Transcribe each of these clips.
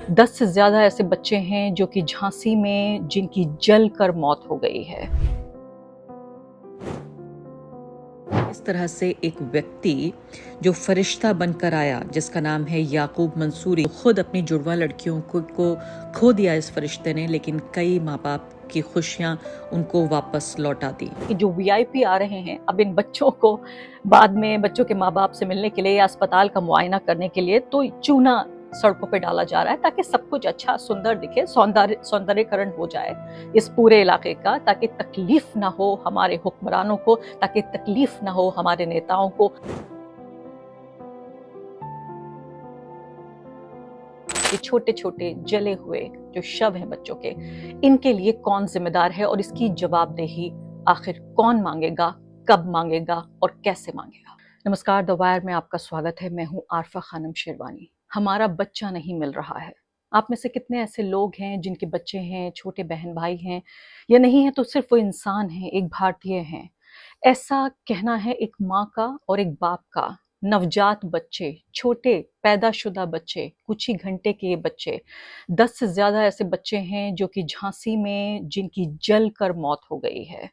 10 से ज़्यादा ऐसे बच्चे हैं जो कि झांसी में जिनकी जल कर मौत हो गई है। इस तरह से एक व्यक्ति जो फरिश्ता बनकर आया, जिसका नाम है याकूब मंसूरी, खुद अपनी जुड़वा लड़कियों को खो दिया इस फरिश्ते ने, लेकिन कई माँ बाप की खुशियां उनको वापस लौटा दी। कि जो वीआईपी आ रहे हैं अब इन बच्चों को बाद में बच्चों के माँ बाप से मिलने के लिए या अस्पताल का मुआयना करने के लिए तो चूना सड़कों पे डाला जा रहा है ताकि सब कुछ अच्छा सुंदर दिखे, सौंदर्यकरण हो जाए इस पूरे इलाके का, ताकि तकलीफ ना हो हमारे हुक्मरानों को, ताकि तकलीफ ना हो हमारे नेताओं को। ये छोटे छोटे जले हुए जो शव हैं बच्चों के, इनके लिए कौन जिम्मेदार है और इसकी जवाबदेही आखिर कौन मांगेगा, कब मांगेगा और कैसे मांगेगा। नमस्कार, द वायर में आपका स्वागत है। मैं हूं आरफा खानम शेरवानी। हमारा बच्चा नहीं मिल रहा है। आप में से कितने ऐसे लोग हैं जिनके बच्चे हैं, छोटे बहन भाई हैं, या नहीं है तो सिर्फ वो इंसान हैं, एक भारतीय हैं। ऐसा कहना है एक माँ का और एक बाप का। नवजात बच्चे, छोटे पैदाशुदा बच्चे, कुछ ही घंटे के ये बच्चे, 10 से ज्यादा ऐसे बच्चे हैं जो कि झांसी में जिनकी जल कर मौत हो गई है।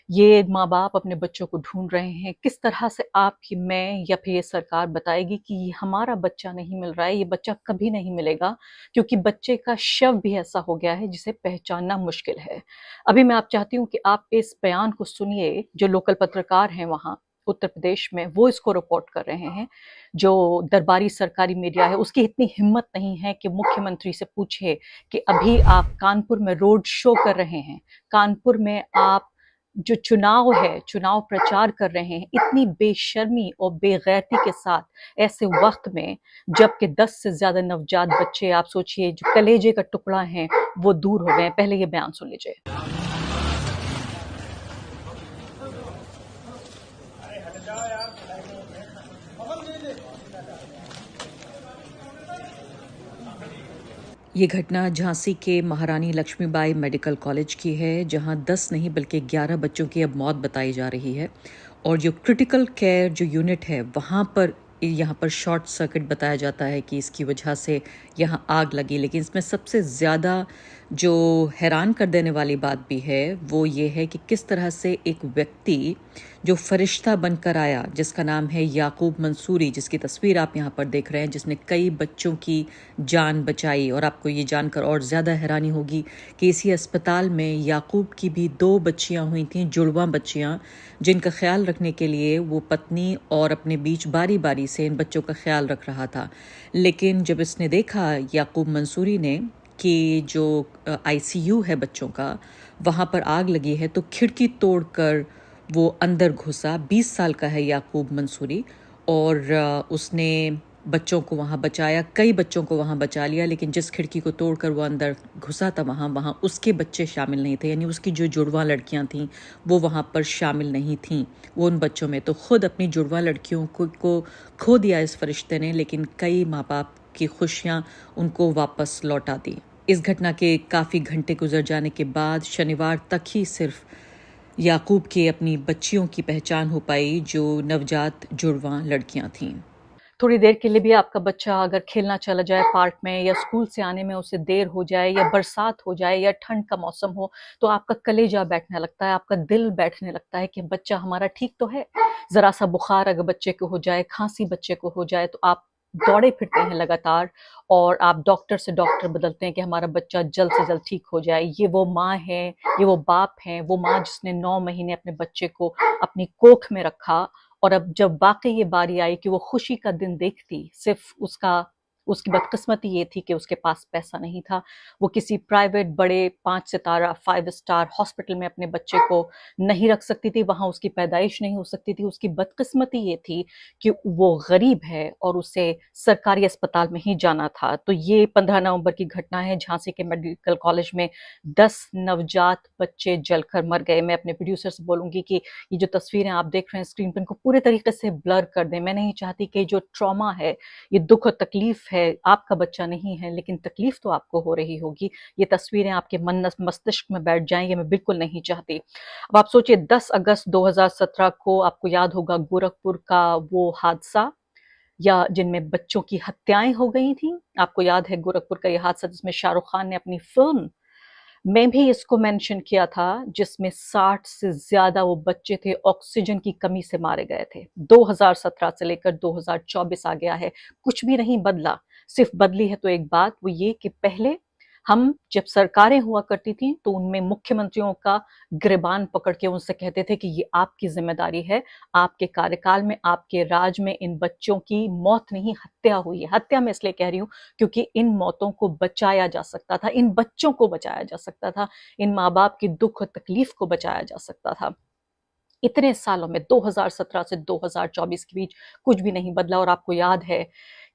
ये माँ बाप अपने बच्चों को ढूंढ रहे हैं। किस तरह से आपकी, मैं या फिर ये सरकार बताएगी कि ये हमारा बच्चा नहीं मिल रहा है, ये बच्चा कभी नहीं मिलेगा, क्योंकि बच्चे का शव भी ऐसा हो गया है जिसे पहचानना मुश्किल है। अभी मैं आप चाहती हूँ कि आप इस बयान को सुनिए। जो लोकल पत्रकार हैं वहाँ उत्तर प्रदेश में, वो इसको रिपोर्ट कर रहे हैं। जो दरबारी सरकारी मीडिया है उसकी इतनी हिम्मत नहीं है कि मुख्यमंत्री से पूछे कि अभी आप कानपुर में रोड शो कर रहे हैं, कानपुर में आप जो चुनाव है, चुनाव प्रचार कर रहे हैं, इतनी बेशर्मी और बेगैरती के साथ, ऐसे वक्त में जबकि 10 से ज्यादा नवजात बच्चे, आप सोचिए, जो कलेजे का टुकड़ा हैं, वो दूर हो गए। पहले ये बयान सुन लीजिए। ये घटना झांसी के महारानी लक्ष्मीबाई मेडिकल कॉलेज की है, जहां 10 नहीं बल्कि 11 बच्चों की अब मौत बताई जा रही है। और जो क्रिटिकल केयर जो यूनिट है, वहां पर यहाँ पर शॉर्ट सर्किट बताया जाता है कि इसकी वजह से यहाँ आग लगी। लेकिन इसमें सबसे ज़्यादा जो हैरान कर देने वाली बात भी है वो ये है कि किस तरह से एक व्यक्ति जो फरिश्ता बनकर आया, जिसका नाम है याकूब मंसूरी, जिसकी तस्वीर आप यहाँ पर देख रहे हैं, जिसने कई बच्चों की जान बचाई। और आपको ये जानकर और ज़्यादा हैरानी होगी कि इसी अस्पताल में याकूब की भी 2 बच्चियाँ हुई थीं, जुड़वा बच्चियाँ, जिनका ख्याल रखने के लिए वो पत्नी और अपने बीच बारी बारी से इन बच्चों का ख्याल रख रहा था। लेकिन जब इसने देखा, याकूब मंसूरी ने, कि जो आईसीयू है बच्चों का, वहाँ पर आग लगी है, तो खिड़की तोड़कर वो अंदर घुसा। 20 साल का है याकूब मंसूरी, और उसने बच्चों को वहाँ बचाया, कई बच्चों को वहाँ बचा लिया। लेकिन जिस खिड़की को तोड़कर वो अंदर घुसा था, वहाँ उसके बच्चे शामिल नहीं थे, यानी उसकी जो जुड़वा लड़कियाँ थीं वो वहाँ पर शामिल नहीं थीं, वो उन बच्चों में। तो खुद अपनी जुड़वा लड़कियों को खो दिया इस फरिश्ते ने, लेकिन कई माँ बाप की खुशियाँ उनको वापस लौटा दी। इस घटना के काफ़ी घंटे गुजर जाने के बाद शनिवार तक ही सिर्फ याकूब के अपनी बच्चियों की पहचान हो पाई, जो नवजात जुड़वा लड़कियां थीं। थोड़ी देर के लिए भी आपका बच्चा अगर खेलना चला जाए पार्क में, या स्कूल से आने में उसे देर हो जाए, या बरसात हो जाए, या ठंड का मौसम हो, तो आपका कलेजा बैठने लगता है, आपका दिल बैठने लगता है कि बच्चा हमारा ठीक तो है। जरा सा बुखार अगर बच्चे को हो जाए, खांसी बच्चे को हो जाए, तो आप दौड़े फिरते हैं लगातार, और आप डॉक्टर से डॉक्टर बदलते हैं कि हमारा बच्चा जल्द से जल्द ठीक हो जाए। ये वो माँ है, ये वो बाप है, वो माँ जिसने 9 महीने अपने बच्चे को अपनी कोख में रखा, और अब जब वाक़ई ये बारी आई कि वो खुशी का दिन देखती, सिर्फ़ उसकी बदकिस्मती ये थी कि उसके पास पैसा नहीं था। वो किसी प्राइवेट बड़े 5 सितारा 5 स्टार हॉस्पिटल में अपने बच्चे को नहीं रख सकती थी, वहाँ उसकी पैदाइश नहीं हो सकती थी। उसकी बदकिस्मती ये थी कि वो गरीब है और उसे सरकारी अस्पताल में ही जाना था। तो ये 15 नवंबर की घटना है। झांसी के मेडिकल कॉलेज में 10 नवजात बच्चे जलकर मर गए। मैं अपने प्रोड्यूसर से बोलूँगी कि ये जो तस्वीरें आप देख रहे हैं स्क्रीन पर, इनको पूरे तरीके से ब्लर कर दें। मैं नहीं चाहती कि जो ट्रॉमा है, ये दुख और तकलीफ है, आपका बच्चा नहीं है लेकिन तकलीफ तो आपको हो रही होगी, ये तस्वीरें आपके मन मस्तिष्क में बैठ जाएं, ये मैं बिल्कुल नहीं चाहती। अब आप सोचिए, 10 अगस्त 2017 को आपको याद होगा गोरखपुर का वो हादसा, या जिनमें बच्चों की हत्याएं हो गई थी। आपको याद है गोरखपुर का यह हादसा जिसमें शाहरुख खान ने अपनी फिल्म में भी इसको मेंशन किया था, जिसमें 60 से ज्यादा वो बच्चे थे, ऑक्सीजन की कमी से मारे गए थे। 2017 से लेकर 2024 आ गया है, कुछ भी नहीं बदला। सिर्फ बदली है तो एक बात, वो ये कि पहले हम जब सरकारें हुआ करती थी तो उनमें मुख्यमंत्रियों का गिरबान पकड़ के उनसे कहते थे कि ये आपकी जिम्मेदारी है, आपके कार्यकाल में, आपके राज में इन बच्चों की मौत नहीं हत्या हुई है। हत्या मैं इसलिए कह रही हूं क्योंकि इन मौतों को बचाया जा सकता था, इन बच्चों को बचाया जा सकता था, इन माँ बाप की दुख और तकलीफ को बचाया जा सकता था। इतने सालों में 2017 से 2024 के बीच कुछ भी नहीं बदला। और आपको याद है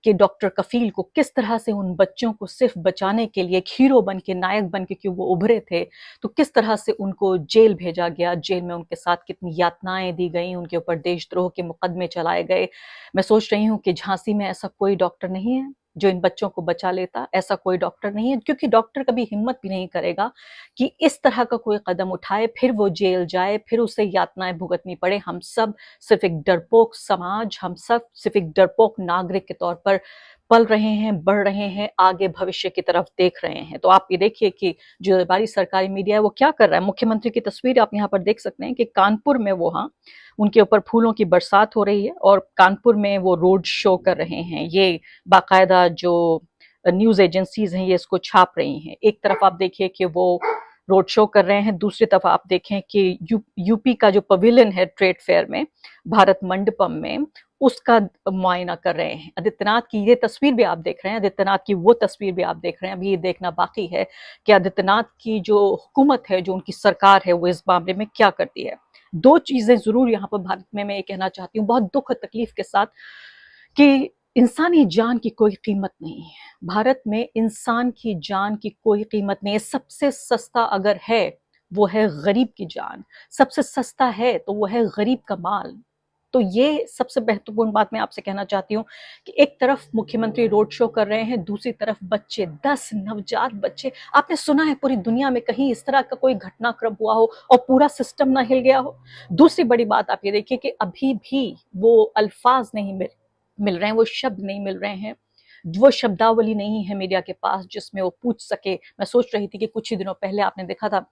कि डॉक्टर कफील को किस तरह से उन बच्चों को सिर्फ बचाने के लिए एक हीरो बन के, नायक बन के, क्यों वो उभरे थे, तो किस तरह से उनको जेल भेजा गया, जेल में उनके साथ कितनी यातनाएं दी गई, उनके ऊपर देशद्रोह के मुकदमे चलाए गए। मैं सोच रही हूँ कि झांसी में ऐसा कोई डॉक्टर नहीं है जो इन बच्चों को बचा लेता, ऐसा कोई डॉक्टर नहीं है, क्योंकि डॉक्टर कभी हिम्मत भी नहीं करेगा कि इस तरह का कोई कदम उठाए, फिर वो जेल जाए, फिर उसे यातनाएं भुगतनी पड़े। हम सब सिर्फ एक डरपोक समाज, हम सब सिर्फ एक डरपोक नागरिक के तौर पर पल रहे हैं, बढ़ रहे हैं, आगे भविष्य की तरफ देख रहे हैं। तो आप ये देखिए कि जो हमारी सरकारी मीडिया है वो क्या कर रहा है। मुख्यमंत्री की तस्वीर आप यहाँ पर देख सकते हैं कि कानपुर में वो, हाँ, उनके ऊपर फूलों की बरसात हो रही है और कानपुर में वो रोड शो कर रहे हैं। ये बाकायदा जो न्यूज एजेंसीज हैं ये इसको छाप रही हैं। एक तरफ आप देखिए कि वो रोड शो कर रहे हैं, दूसरी तरफ आप देखें कि यूपी का जो पवेलियन है ट्रेड फेयर में, भारत मंडपम में, उसका मुआयना कर रहे हैं। आदित्यनाथ की ये तस्वीर भी आप देख रहे हैं, आदित्यनाथ की वो तस्वीर भी आप देख रहे हैं। अभी ये देखना बाकी है कि आदित्यनाथ की जो हुकूमत है, जो उनकी सरकार है, वो इस मामले में क्या करती है। दो चीजें जरूर यहाँ पर भारत में मैं ये कहना चाहती हूँ बहुत दुख और तकलीफ के साथ, कि इंसानी जान की कोई कीमत नहीं है। भारत में इंसान की जान की कोई कीमत नहीं है। सबसे सस्ता अगर है वो है गरीब की जान, सबसे सस्ता है तो वो है गरीब का माल। तो ये सबसे महत्वपूर्ण बात मैं आपसे कहना चाहती हूँ कि एक तरफ मुख्यमंत्री रोड शो कर रहे हैं, दूसरी तरफ बच्चे, 10 नवजात बच्चे। आपने सुना है पूरी दुनिया में कहीं इस तरह का कोई घटनाक्रम हुआ हो और पूरा सिस्टम ना हिल गया हो? दूसरी बड़ी बात आप ये देखिए कि अभी भी वो अल्फाज नहीं मिल रहे हैं, वो शब्द नहीं मिल रहे हैं, वो शब्दावली नहीं है मीडिया के पास जिसमें वो पूछ सके। मैं सोच रही थी कि कुछ ही दिनों पहले आपने देखा था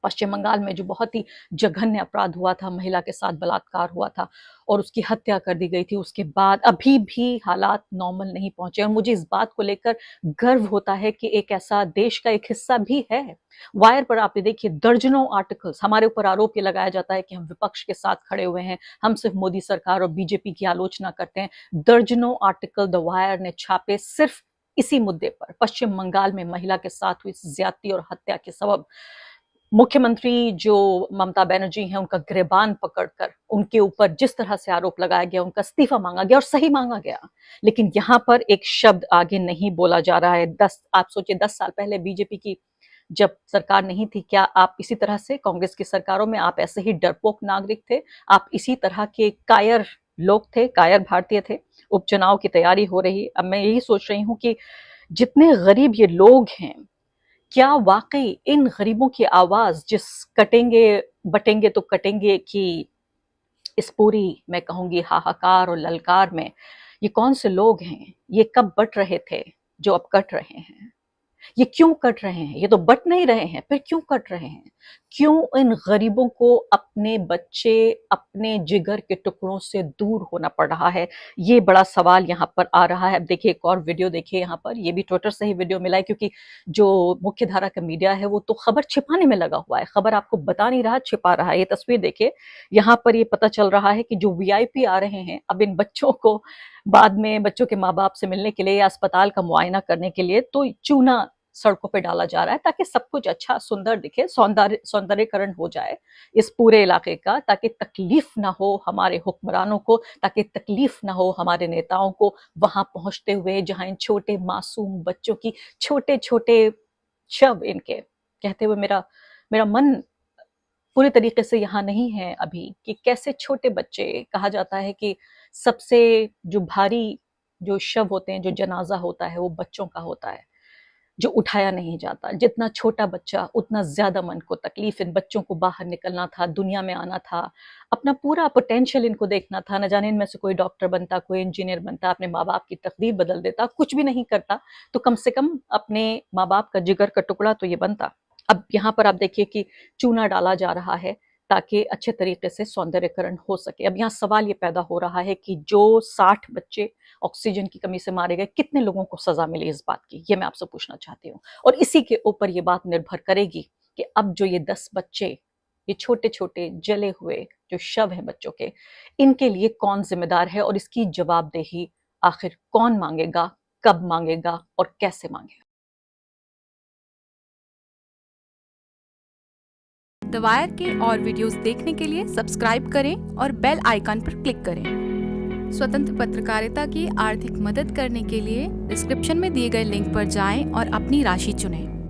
पश्चिम बंगाल में जो बहुत ही जघन्य अपराध हुआ था, महिला के साथ बलात्कार हुआ था और उसकी हत्या कर दी गई थी। उसके बाद अभी भी हालात नॉर्मल नहीं पहुंचे और मुझे इस बात को लेकर गर्व होता है कि एक ऐसा देश का एक हिस्सा भी है। वायर पर आप ये देखिए दर्जनों आर्टिकल्स, हमारे ऊपर आरोप ये लगाया जाता है कि हम विपक्ष के साथ खड़े हुए हैं, हम सिर्फ मोदी सरकार और बीजेपी की आलोचना करते हैं। दर्जनों आर्टिकल द वायर ने छापे सिर्फ इसी मुद्दे पर, पश्चिम बंगाल में महिला के साथ हुई ज्यादती और हत्या के सबब। मुख्यमंत्री जो ममता बनर्जी हैं उनका गिरबान पकड़कर उनके ऊपर जिस तरह से आरोप लगाया गया, उनका इस्तीफा मांगा गया और सही मांगा गया, लेकिन यहाँ पर एक शब्द आगे नहीं बोला जा रहा है। आप सोचिए 10 साल पहले बीजेपी की जब सरकार नहीं थी, क्या आप इसी तरह से, कांग्रेस की सरकारों में आप ऐसे ही डरपोक नागरिक थे? आप इसी तरह के कायर लोग थे, कायर भारतीय थे? उपचुनाव की तैयारी हो रही, अब मैं यही सोच रही हूँ कि जितने गरीब ये लोग हैं, क्या वाकई इन गरीबों की आवाज जिस कटेंगे बटेंगे तो कटेंगे की इस पूरी, मैं कहूंगी, हाहाकार और ललकार में, ये कौन से लोग हैं? ये कब बट रहे थे जो अब कट रहे हैं? ये क्यों कट रहे हैं? ये तो बट नहीं रहे हैं, फिर क्यों कट रहे हैं? क्यों इन गरीबों को अपने बच्चे, अपने जिगर के टुकड़ों से दूर होना पड़ रहा है? ये बड़ा सवाल यहाँ पर आ रहा है। अब देखिए एक और वीडियो देखिए यहाँ पर, ये भी ट्विटर से ही वीडियो मिला है, क्योंकि जो मुख्य धारा का मीडिया है वो तो खबर छिपाने में लगा हुआ है, खबर आपको बता नहीं रहा, छिपा रहा है। ये तस्वीर देखिए, यहाँ पर ये पता चल रहा है कि जो वीआईपी आ रहे हैं अब इन बच्चों को बाद में बच्चों के माँ बाप से मिलने के लिए या अस्पताल का मुआयना करने के लिए, तो चूना सड़कों पे डाला जा रहा है ताकि सब कुछ अच्छा सुंदर दिखे, सौंदर्यकरण हो जाए इस पूरे इलाके का, ताकि तकलीफ ना हो हमारे हुक्मरानों को, ताकि तकलीफ ना हो हमारे नेताओं को वहां पहुंचते हुए, जहां इन छोटे मासूम बच्चों की छोटे छोटे शव इनके कहते हुए मेरा मेरा मन पूरी तरीके से यहाँ नहीं है अभी, कि कैसे छोटे बच्चे, कहा जाता है कि सबसे जो भारी जो शव होते हैं, जो जनाजा होता है वो बच्चों का होता है। जो उठाया नहीं जाता। जितना छोटा बच्चा उतना ज़्यादा मन को तकलीफ, इन बच्चों को बाहर निकलना था, दुनिया में आना था, अपना पूरा पोटेंशियल इनको देखना था। न जाने इनमें से कोई डॉक्टर बनता, कोई इंजीनियर बनता, अपने माँ बाप की तकदीर बदल देता, कुछ भी नहीं करता तो कम से कम अपने माँ बाप का जिगर का टुकड़ा तो ये बनता। अब यहाँ पर आप देखिए कि चूना डाला जा रहा है ताकि अच्छे तरीके से सौंदर्यकरण हो सके। अब यहाँ सवाल ये पैदा हो रहा है कि जो 60 बच्चे ऑक्सीजन की कमी से मारे गए, कितने लोगों को सजा मिली इस बात की, ये मैं आपसे पूछना चाहती हूँ। और इसी के ऊपर ये बात निर्भर करेगी कि अब जो ये 10 बच्चे, ये छोटे छोटे जले हुए जो शव हैं बच्चों के, इनके लिए कौन जिम्मेदार है और इसकी जवाबदेही आखिर कौन मांगेगा, कब मांगेगा और कैसे मांगेगा। द वायर के और वीडियोस देखने के लिए सब्सक्राइब करें और बेल आइकन पर क्लिक करें। स्वतंत्र पत्रकारिता की आर्थिक मदद करने के लिए डिस्क्रिप्शन में दिए गए लिंक पर जाएं और अपनी राशि चुनें।